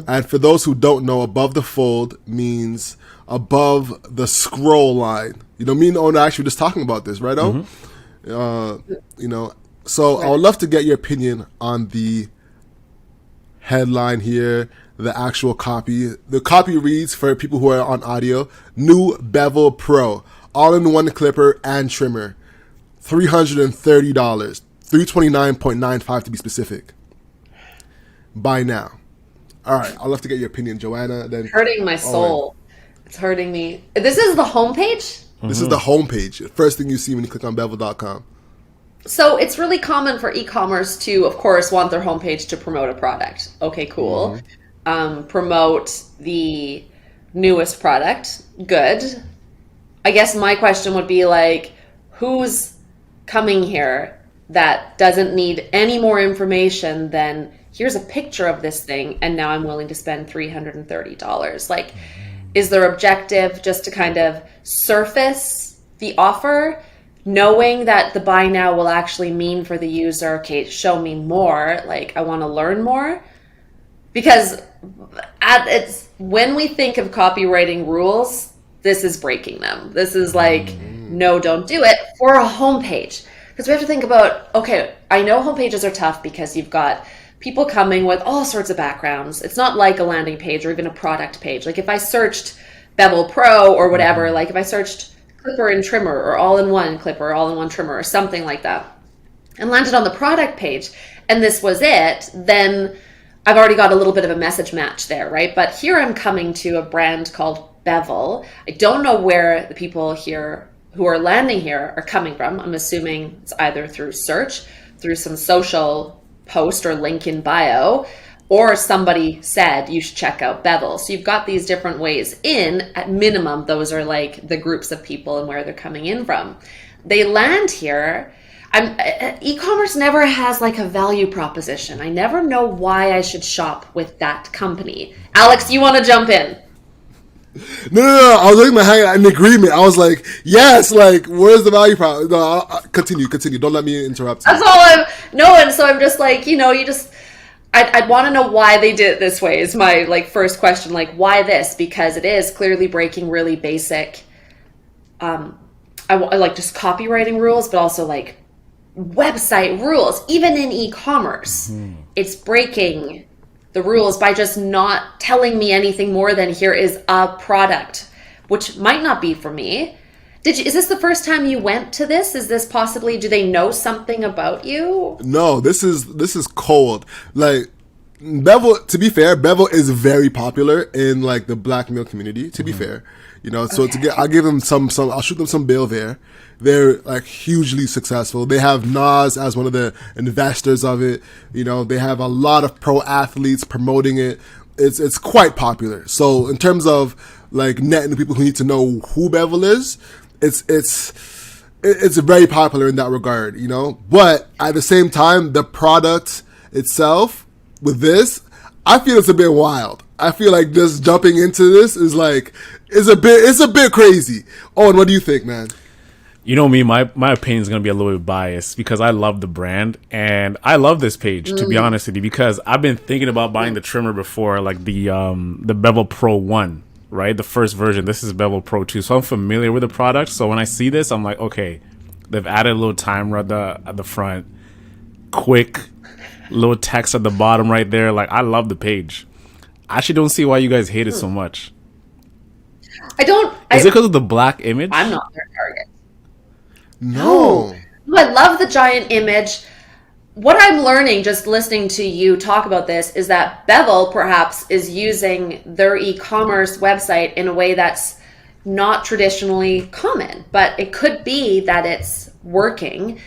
And for those who don't know, above the fold means above the scroll line. You know, me and the owner actually were just talking about this, right? You know, so I would love to get your opinion on the headline here, the actual copy. The copy reads, for people who are on audio, new Bevel Pro, all-in-one clipper and trimmer, $330, $329.95 to be specific. Buy now. All right, I'd love to get your opinion, Joanna. Then hurting my soul. It's hurting me. This is the homepage? This is the homepage. The first thing you see when you click on bevel.com. So it's really common for e-commerce to, of course, want their homepage to promote a product. Okay, cool. Promote the newest product. Good. I guess my question would be like, who's coming here that doesn't need any more information than here's a picture of this thing and now I'm willing to spend $330? Like, is their objective just to kind of surface the offer, knowing that the buy now will actually mean for the user, okay, show me more, like I want to learn more? Because it's when we think of copywriting rules, this is breaking them. This is like, no, don't do it for a homepage. Because we have to think about, okay, I know homepages are tough because you've got people coming with all sorts of backgrounds. It's not like a landing page or even a product page. Like if I searched Bevel Pro or whatever, like if I searched clipper and trimmer or all-in-one clipper, all-in-one trimmer or something like that, and landed on the product page, and this was it, then I've already got a little bit of a message match there, right? But here I'm coming to a brand called Bevel. I don't know where the people here who are landing here are coming from. I'm assuming it's either through search, through some social post or link in bio, or somebody said you should check out Bevel. So you've got these different ways in. At minimum, those are like the groups of people and where they're coming in from. They land here. E-commerce never has like a value proposition. I never know why I should shop with that company. Alex, you want to jump in? No. I was looking at my hand in agreement. I was like, yes, like, where's the value prop? No, continue. Don't let me interrupt you. That's all I'm knowing. So I'm just like, I'd want to know why they did it this way is my like first question. Like, why this? Because it is clearly breaking really basic, I like just copywriting rules, but also like website rules, even in e-commerce. It's breaking the rules by just not telling me anything more than here is a product, which might not be for me. Is this the first time you went to this? Is this possibly, do they know something about you? No, this is cold. Like, Bevel, to be fair, Bevel is very popular in like the black male community, to be fair. So I'll give them I'll shoot them some bail there. They're like hugely successful. They have Nas as one of the investors of it. They have a lot of pro athletes promoting it. It's quite popular. So in terms of like netting the people who need to know who Bevel is, it's very popular in that regard, But at the same time, the product itself with this, I feel it's a bit wild. I feel like just jumping into this is a bit crazy. Owen, what do you think, man? You know me, my opinion is going to be a little bit biased because I love the brand and I love this page, to be honest with you, because I've been thinking about buying the trimmer before, like the Bevel Pro 1, right? The first version. This is Bevel Pro 2. So I'm familiar with the product. So when I see this, I'm like, okay, they've added a little timer at the front, quick little text at the bottom right there. Like, I love the page. I actually don't see why you guys hate it so much. Is it because of the black image? I'm not their target. No. I love the giant image. What I'm learning just listening to you talk about this is that Bevel perhaps is using their e-commerce website in a way that's not traditionally common, but it could be that it's working.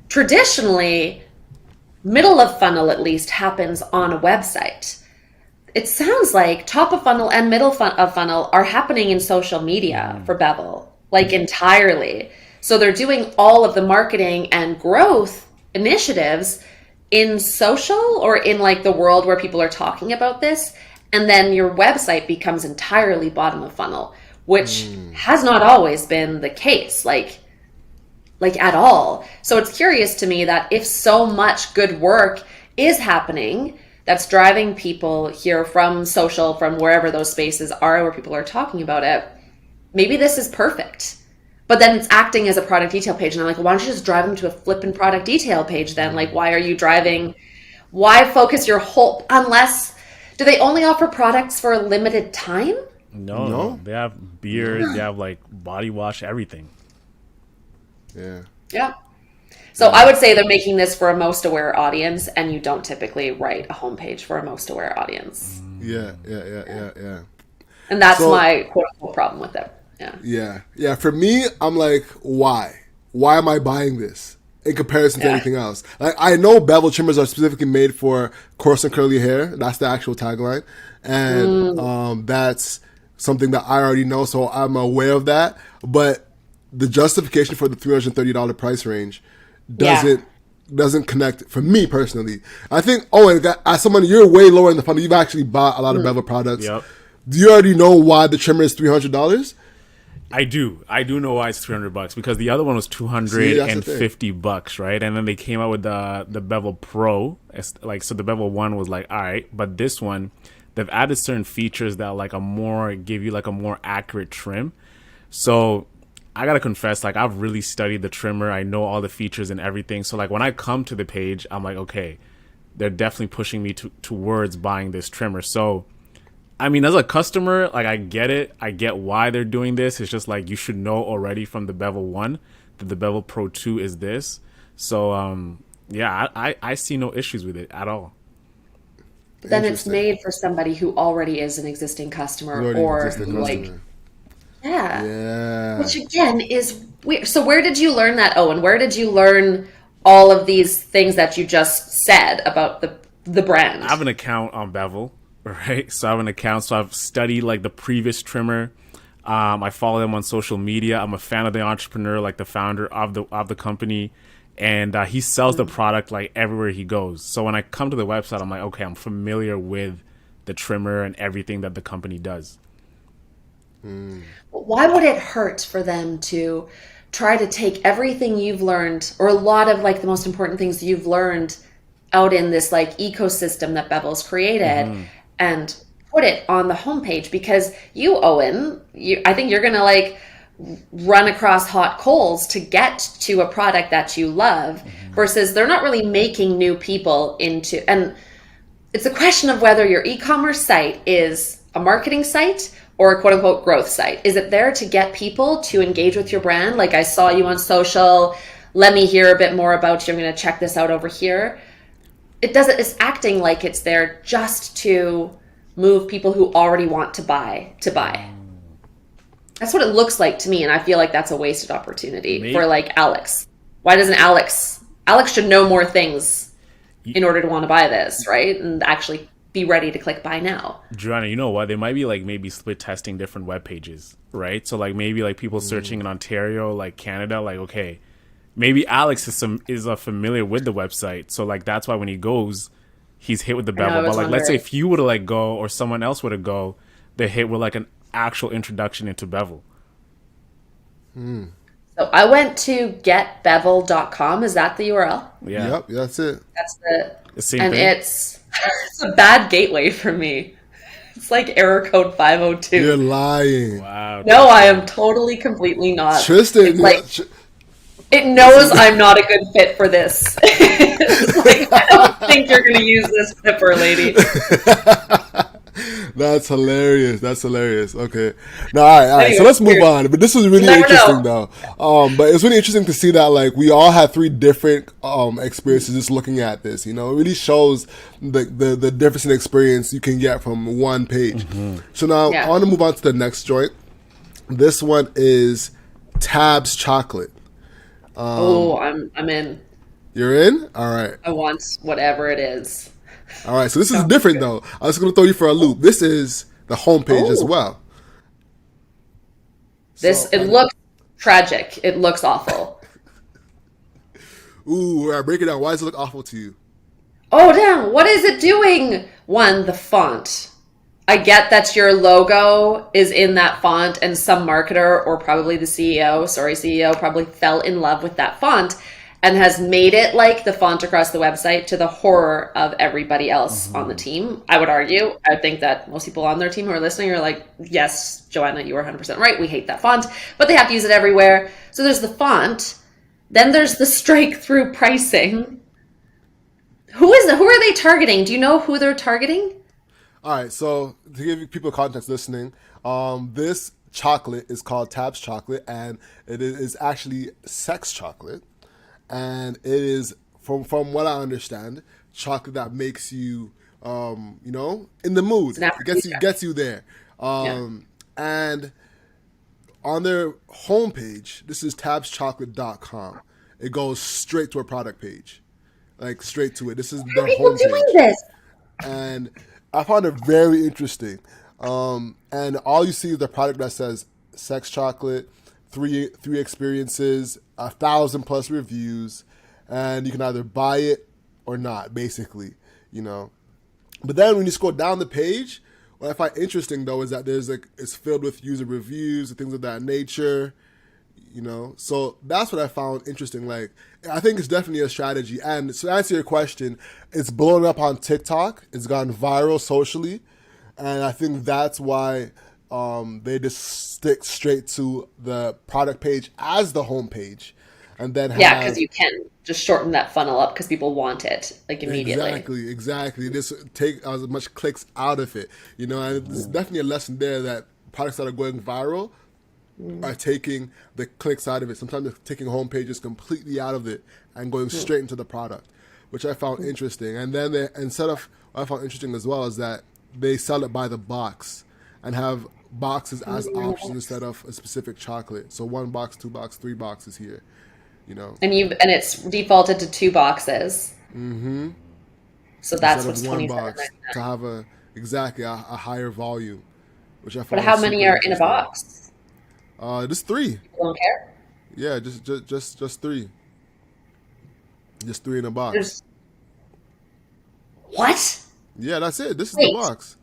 Traditionally, middle of funnel at least happens on a website. It sounds like top of funnel and middle of funnel are happening in social media for Bevel, like entirely. So they're doing all of the marketing and growth initiatives in social or in like the world where people are talking about this. And then your website becomes entirely bottom of funnel, which has not always been the case, like at all. So it's curious to me that if so much good work is happening, that's driving people here from social, from wherever those spaces are where people are talking about it, maybe this is perfect. But then it's acting as a product detail page. And I'm like, why don't you just drive them to a flipping product detail page then? Like, why are you driving? Why focus your whole, unless, do they only offer products for a limited time? No. They have beard, they have like body wash, everything. Yeah. Yeah. So I would say they're making this for a most aware audience, and you don't typically write a homepage for a most aware audience. Yeah. And that's So- my quote unquote problem with it. Yeah. For me, I'm like, why? Why am I buying this in comparison to anything else? Like, I know bevel trimmers are specifically made for coarse and curly hair. That's the actual tagline, and that's something that I already know, so I'm aware of that. But the justification for the $330 price range doesn't connect for me personally. I think, as someone, you're way lower in the funnel. You've actually bought a lot of bevel products. Yep. Do you already know why the trimmer is $300? I do know why it's $300 because the other one was $250, right? And then they came out with the Bevel Pro. So the Bevel 1 was like, all right, but this one, they've added certain features that give you like a more accurate trim. So I gotta confess, like, I've really studied the trimmer. I know all the features and everything. So like when I come to the page, I'm like, okay, they're definitely pushing me towards buying this trimmer. So I mean, as a customer, like, I get it. I get why they're doing this. It's just like you should know already from the Bevel 1 that the Bevel Pro 2 is this. So, I see no issues with it at all. But then it's made for somebody who already is an existing customer Yeah. Which again is weird. So where did you learn that, Owen? Where did you learn all of these things that you just said about the brand? I have an account on Bevel. Right, so I have an account. So I've studied like the previous trimmer. I follow them on social media. I'm a fan of the entrepreneur, like the founder of the company, and he sells the product like everywhere he goes. So when I come to the website, I'm like, okay, I'm familiar with the trimmer and everything that the company does. Why would it hurt for them to try to take everything you've learned, or a lot of like the most important things you've learned out in this like ecosystem that Bevel's created, and put it on the homepage? Because you, Owen, I think you're gonna like run across hot coals to get to a product that you love, versus they're not really making new people into. And it's a question of whether your e-commerce site is a marketing site or a quote unquote growth site. Is it there to get people to engage with your brand? Like, I saw you on social, let me hear a bit more about you, I'm gonna check this out over here. It's acting like it's there just to move people who already want to buy. That's what it looks like to me, and I feel like that's a wasted opportunity for like Alex. Why doesn't Alex should know more things in order to want to buy this, right? And actually be ready to click buy now. Joanna, you know what? They might be like maybe split testing different web pages, right? So like maybe like people searching in Ontario, like Canada, like, okay, maybe Alex is familiar with the website, so like that's why when he goes, he's hit with the Bevel. But like, let's say if you were to like go, or someone else were to go, they hit with like an actual introduction into Bevel. So I went to getbevel.com. Is that the URL? Yeah. Yep, that's it. That's The same and thing. it's a bad gateway for me. It's like error code 502. You're lying. Wow. No, I am totally, completely not. Tristan, It's like, it knows I'm not a good fit for this. It's like, I don't think you're going to use this flipper, lady. That's hilarious. Okay. Now, all right. Anyway, So let's move on. But this was really never interesting, though. But it's really interesting to see that, like, we all had three different experiences just looking at this. You know, it really shows the difference in experience you can get from one page. So now I want to move on to the next joint. This one is Tabs Chocolate. I'm in. You're in? All right. I want whatever it is. All right. So this is different, though. I was going to throw you for a loop. This is the homepage as well. It looks tragic. It looks awful. Ooh, all right, break it down. Why does it look awful to you? Oh, damn. What is it doing? One, the font. I get that your logo is in that font, and some marketer, or probably the CEO, probably fell in love with that font and has made it like the font across the website to the horror of everybody else on the team. I would argue. I think that most people on their team who are listening are like, yes, Joanna, you are 100% right. We hate that font, but they have to use it everywhere. So there's the font. Then there's the strike through pricing. Who are they targeting? Do you know who they're targeting? All right, so to give people context listening, this chocolate is called Tabs chocolate, and it is actually sex chocolate, and it is from what I understand, chocolate that makes you in the mood. It gets you there. And on their homepage, this is tabschocolate.com. It goes straight to a product page, like straight to it. This is their homepage. Doing this? And I found it very interesting. And all you see is the product that says sex chocolate, three experiences, 1,000+ reviews, and you can either buy it or not, basically, But then when you scroll down the page, what I find interesting though is that it's filled with user reviews and things of that nature, So that's what I found interesting. Like, I think it's definitely a strategy. And to answer your question, it's blown up on TikTok. It's gone viral socially. And I think that's why they just stick straight to the product page as the homepage. And then because you can just shorten that funnel up because people want it like immediately. Exactly. Just take as much clicks out of it. And there's definitely a lesson there that products that are going viral are taking the clicks out of it. Sometimes they're taking home pages completely out of it and going straight into the product, which I found interesting. And then what I found interesting as well is that they sell it by the box and have boxes as options instead of a specific chocolate. So 1 box, 2 box, 3 boxes here, And it's defaulted to 2 boxes. Mm-hmm. So that's what's 1 box to have a higher volume, which I found. But how many are in a box? Just 3. People don't care. Yeah, just 3. Just 3 in a box. What? Yeah, that's it. This is the box.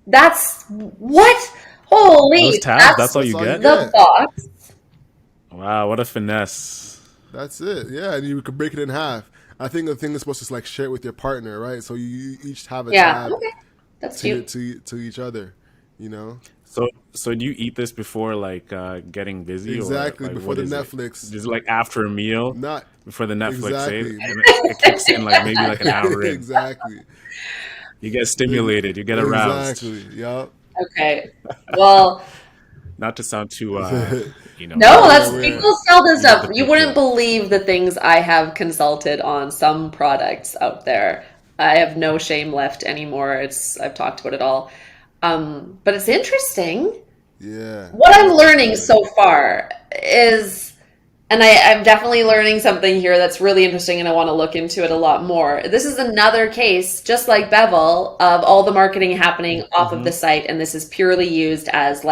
That's what? Holy! Those tabs. That's all you get. The box. Wow, what a finesse. That's it. Yeah, and you could break it in half. I think the thing is supposed to share it with your partner, right? So you each have a tab. Okay. That's cute. To each other, So do you eat this before getting busy? Exactly, or, before the Netflix. Just after a meal? Not before the Netflix. Exactly. And it kicks in maybe an hour in. Exactly. You get stimulated. You get aroused. Exactly. Yep. Okay. Well. Not to sound too, No, people sell this stuff. You wouldn't believe the things I have consulted on some products out there. I have no shame left anymore. I've talked about it all. But it's interesting. Yeah. What I'm learning so far is, and I'm definitely learning something here that's really interesting, and I want to look into it a lot more. This is another case, just like Bevel, of all the marketing happening off of the site, and this is purely used as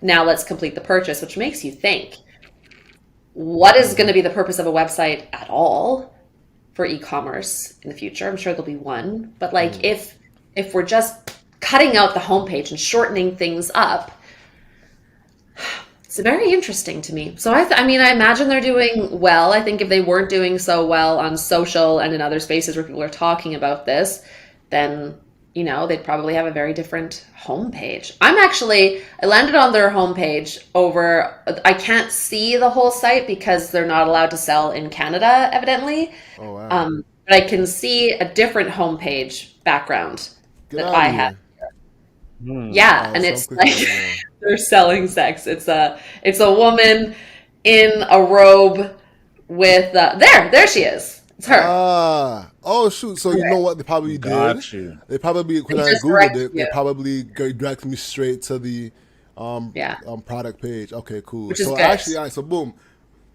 now let's complete the purchase, which makes you think, what is going to be the purpose of a website at all for e-commerce in the future? I'm sure there'll be one, but if we're just cutting out the homepage and shortening things up, it's very interesting to me. So I imagine they're doing well. I think if they weren't doing so well on social and in other spaces where people are talking about this, then they'd probably have a very different homepage. I landed on their homepage I can't see the whole site because they're not allowed to sell in Canada, evidently. Oh, wow. But I can see a different homepage background that I have. Yeah, and it's they're selling sex. It's a woman in a robe with there she is. It's her. Oh shoot! So you know what they probably did? They probably when I googled it, they probably directed me straight to the product page. Okay, cool. Which is so good. actually, all right. So boom.